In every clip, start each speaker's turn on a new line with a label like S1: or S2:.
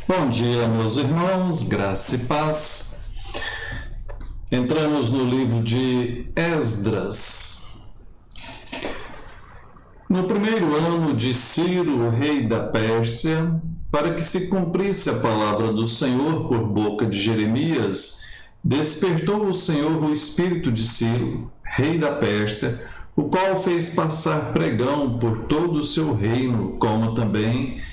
S1: Bom dia, meus irmãos, graça e paz. Entramos no livro de Esdras. No primeiro ano de Ciro, rei da Pérsia, para que se cumprisse a palavra do Senhor por boca de Jeremias, despertou o Senhor o espírito de Ciro, rei da Pérsia, o qual fez passar pregão por todo o seu reino, como também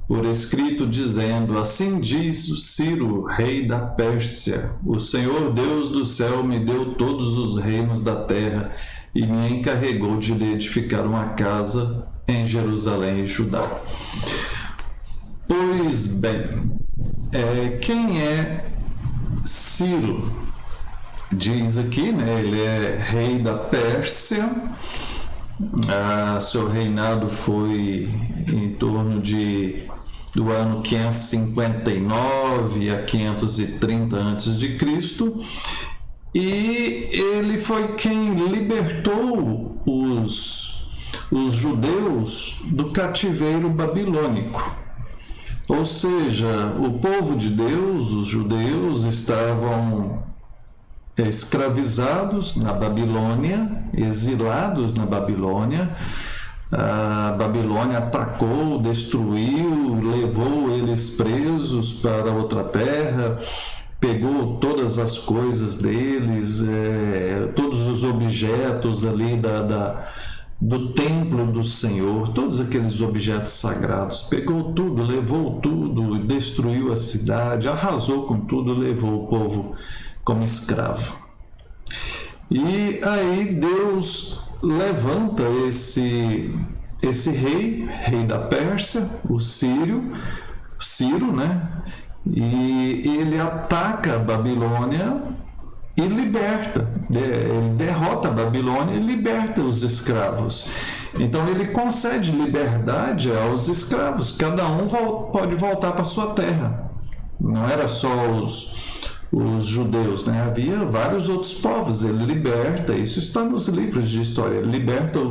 S1: por escrito, dizendo: assim diz o Ciro, rei da Pérsia: o Senhor Deus do céu me deu todos os reinos da terra e me encarregou de lhe edificar uma casa em Jerusalém e Judá. Pois bem, quem é Ciro? Diz aqui, né? Ele é rei da Pérsia. Seu reinado foi em torno do ano 559 a 530 a.C. E ele foi quem libertou os judeus do cativeiro babilônico. Ou seja, o povo de Deus, os judeus, estavam escravizados na Babilônia, exilados na Babilônia. A Babilônia atacou, destruiu, levou eles presos para outra terra, pegou todas as coisas deles, todos os objetos ali do templo do Senhor, todos aqueles objetos sagrados, pegou tudo, levou tudo, destruiu a cidade, arrasou com tudo, levou o povo como escravo. E aí Deus levanta esse rei da Pérsia, o Ciro, né? E ele ataca a Babilônia e liberta, ele derrota a Babilônia e liberta os escravos. Então ele concede liberdade aos escravos, cada um pode voltar para sua terra. Não era só os judeus, né? Havia vários outros povos. Ele liberta, isso está nos livros de história, ele liberta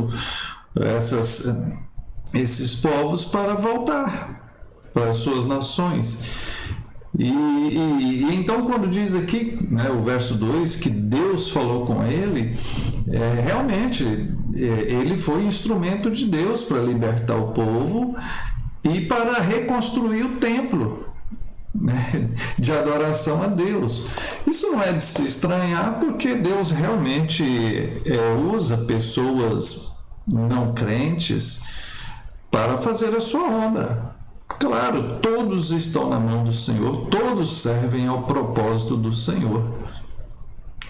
S1: esses povos para voltar para as suas nações. E então, quando diz aqui, né, o verso 2, que Deus falou com ele, realmente ele foi instrumento de Deus para libertar o povo e para reconstruir o templo, né, de adoração a Deus. Isso não é de se estranhar, porque Deus realmente usa pessoas não crentes para fazer a sua obra. Claro, todos estão na mão do Senhor, todos servem ao propósito do Senhor.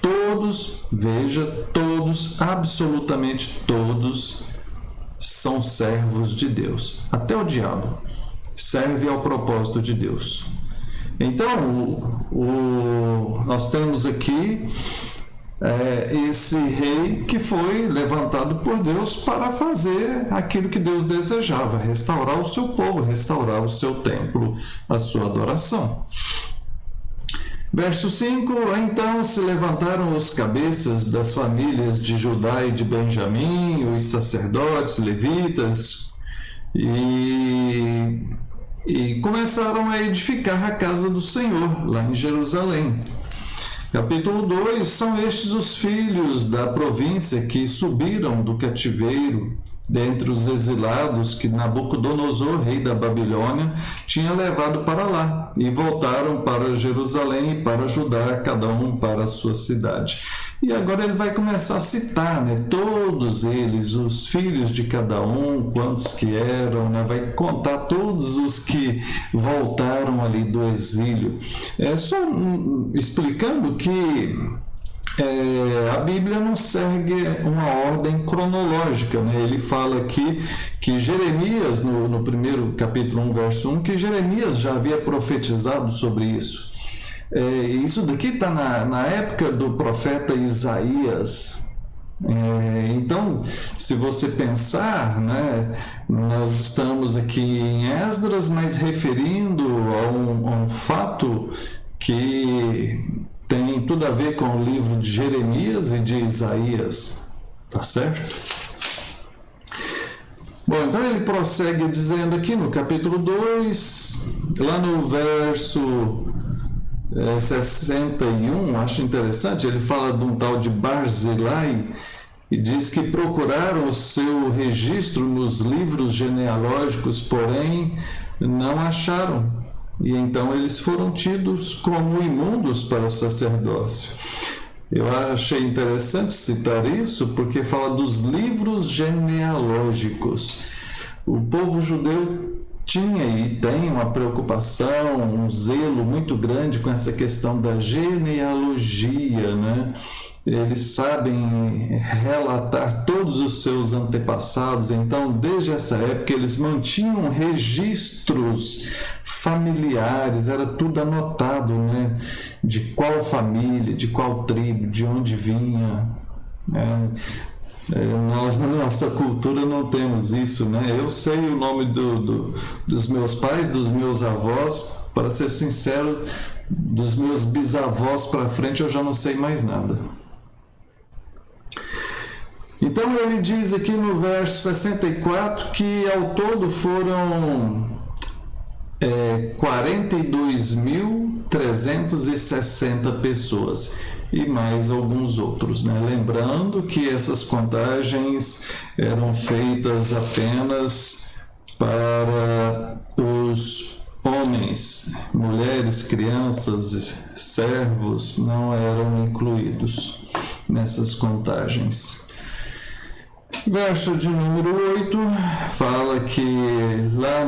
S1: Todos, absolutamente todos são servos de Deus. Até o diabo serve ao propósito de Deus. Então, nós temos aqui esse rei que foi levantado por Deus para fazer aquilo que Deus desejava, restaurar o seu povo, restaurar o seu templo, a sua adoração. Verso 5: então se levantaram os cabeças das famílias de Judá e de Benjamim, os sacerdotes, levitas, e começaram a edificar a casa do Senhor, lá em Jerusalém. Capítulo 2: são estes os filhos da província que subiram do cativeiro dentre os exilados que Nabucodonosor, rei da Babilônia, tinha levado para lá, e voltaram para Jerusalém e para Judá, cada um para a sua cidade. E agora ele vai começar a citar, né, todos eles, os filhos de cada um, quantos que eram, né, vai contar todos os que voltaram ali do exílio. Só explicando que a Bíblia não segue uma ordem cronológica, né? Ele fala aqui que Jeremias, no primeiro capítulo 1, verso 1, que Jeremias já havia profetizado sobre isso. Isso daqui está na época do profeta Isaías. Então, se você pensar, né, nós estamos aqui em Esdras, mas referindo a um fato que tem tudo a ver com o livro de Jeremias e de Isaías, tá certo? Bom, então ele prossegue dizendo aqui no capítulo 2, Lá no verso 61, acho interessante, ele fala de um tal de Barzilai e diz que procuraram o seu registro nos livros genealógicos, porém não acharam. E então eles foram tidos como imundos para o sacerdócio. Eu achei interessante citar isso porque fala dos livros genealógicos. O povo judeu tinha e tem uma preocupação, um zelo muito grande com essa questão da genealogia, né? Eles sabem relatar todos os seus antepassados, então desde essa época eles mantinham registros familiares, era tudo anotado, né? De qual família, de qual tribo, de onde vinha. Nós na nossa cultura não temos isso, né? Eu sei o nome dos meus pais, dos meus avós, para ser sincero, dos meus bisavós para frente eu já não sei mais nada. Então ele diz aqui no verso 64 que ao todo foram 42.360 pessoas e mais alguns outros, né? Lembrando que essas contagens eram feitas apenas para os homens, mulheres, crianças, servos não eram incluídos nessas contagens. Verso de número 8 fala que lá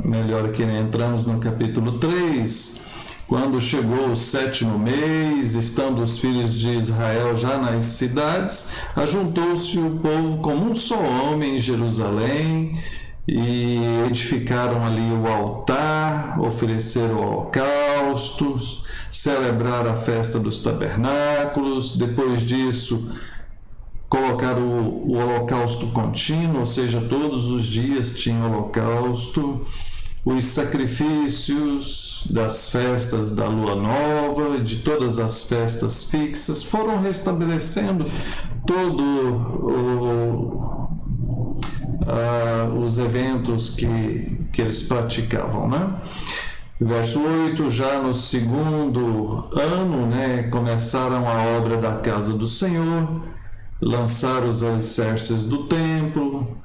S1: melhor que entramos no capítulo 3, quando chegou o 7º mês, estando os filhos de Israel já nas cidades, ajuntou-se o povo como um só homem em Jerusalém, e edificaram ali o altar, ofereceram holocaustos, celebraram a festa dos tabernáculos. Depois disso, colocaram o holocausto contínuo, ou seja, todos os dias tinha holocausto. Os sacrifícios das festas da lua nova, de todas as festas fixas, foram restabelecendo os eventos que eles praticavam, né? Verso 8, já no 2º ano, né, começaram a obra da casa do Senhor, lançaram os alicerces do templo.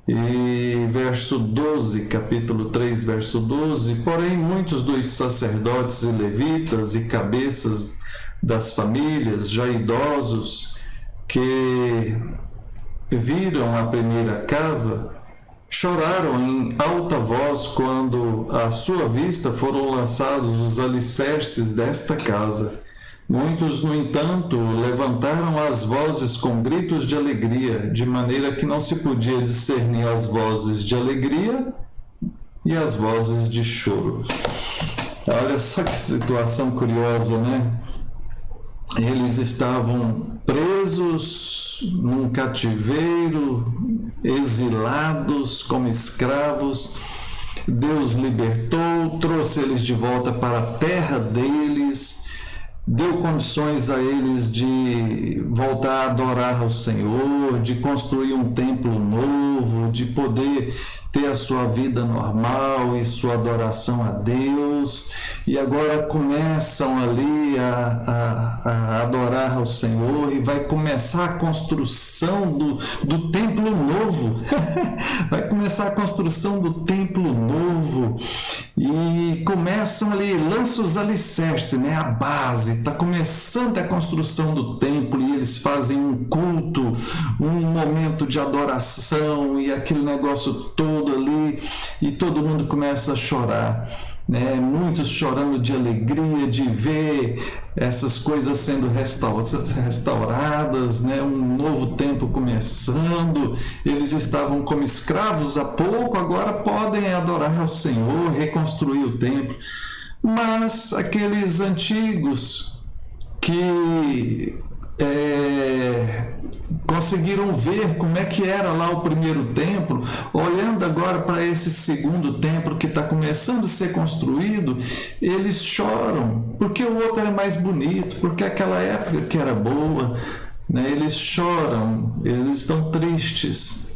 S1: E verso 12, capítulo 3, verso 12, porém muitos dos sacerdotes e levitas e cabeças das famílias, já idosos, que viram a primeira casa, choraram em alta voz quando à sua vista foram lançados os alicerces desta casa. Muitos, no entanto, levantaram as vozes com gritos de alegria, de maneira que não se podia discernir as vozes de alegria e as vozes de choro. Olha só que situação curiosa, né? Eles estavam presos num cativeiro, exilados como escravos. Deus libertou, trouxe eles de volta para a terra deles, deu condições a eles de voltar a adorar ao Senhor, de construir um templo novo, de poder ter a sua vida normal e sua adoração a Deus, e agora começam ali a adorar ao Senhor, e vai começar a construção do templo novo. Vai começar a construção do templo novo, e começam ali, lançam os alicerces, né? A base, está começando a construção do templo, e eles fazem um culto, um momento de adoração, e aquele negócio todo ali, e todo mundo começa a chorar, né? Muitos chorando de alegria de ver essas coisas sendo restauradas, né? Um novo tempo começando. Eles estavam como escravos há pouco, agora podem adorar ao Senhor, reconstruir o templo. Mas aqueles antigos que conseguiram ver como é que era lá o primeiro templo, olhando agora para esse segundo templo que está começando a ser construído, eles choram, porque o outro era mais bonito, porque aquela época que era boa, né? Eles choram, eles estão tristes.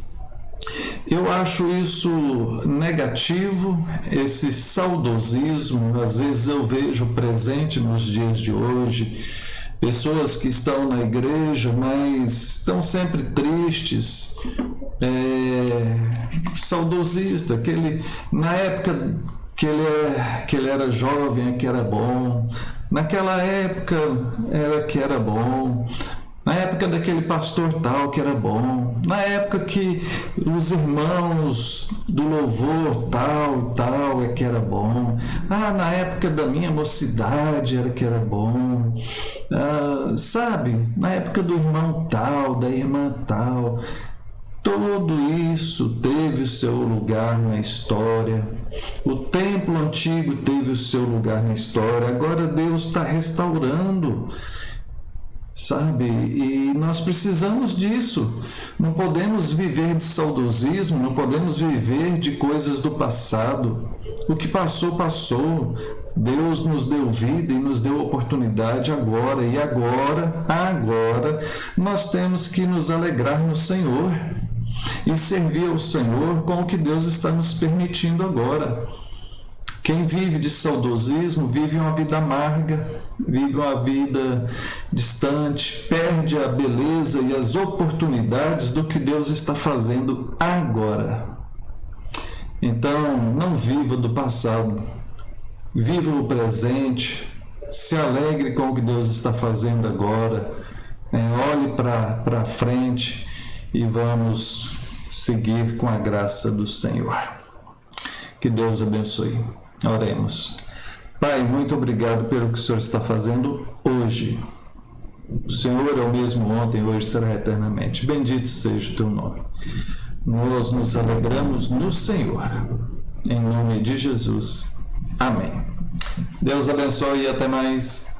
S1: Eu acho isso negativo, esse saudosismo. Às vezes eu vejo presente nos dias de hoje, pessoas que estão na igreja, mas estão sempre tristes, saudosista, na época que ele era jovem é que era bom, naquela época era que era bom, na época daquele pastor tal que era bom, na época que os irmãos do louvor tal e tal é que era bom, na época da minha mocidade era que era bom, sabe, na época do irmão tal, da irmã tal. Tudo isso teve o seu lugar na história. O templo antigo teve o seu lugar na história. Agora Deus está restaurando, sabe? E nós precisamos disso. Não podemos viver de saudosismo, não podemos viver de coisas do passado. O que passou, passou. Deus nos deu vida e nos deu oportunidade agora. E agora nós temos que nos alegrar no Senhor e servir ao Senhor com o que Deus está nos permitindo agora. Quem vive de saudosismo vive uma vida amarga, vive uma vida distante, perde a beleza e as oportunidades do que Deus está fazendo agora. Então, não viva do passado, viva o presente, se alegre com o que Deus está fazendo agora, olhe para frente e vamos seguir com a graça do Senhor. Que Deus abençoe. Oremos. Pai, muito obrigado pelo que o Senhor está fazendo hoje. O Senhor é o mesmo ontem, hoje será eternamente. Bendito seja o teu nome. Nós nos alegramos no Senhor. Em nome de Jesus. Amém. Deus abençoe e até mais.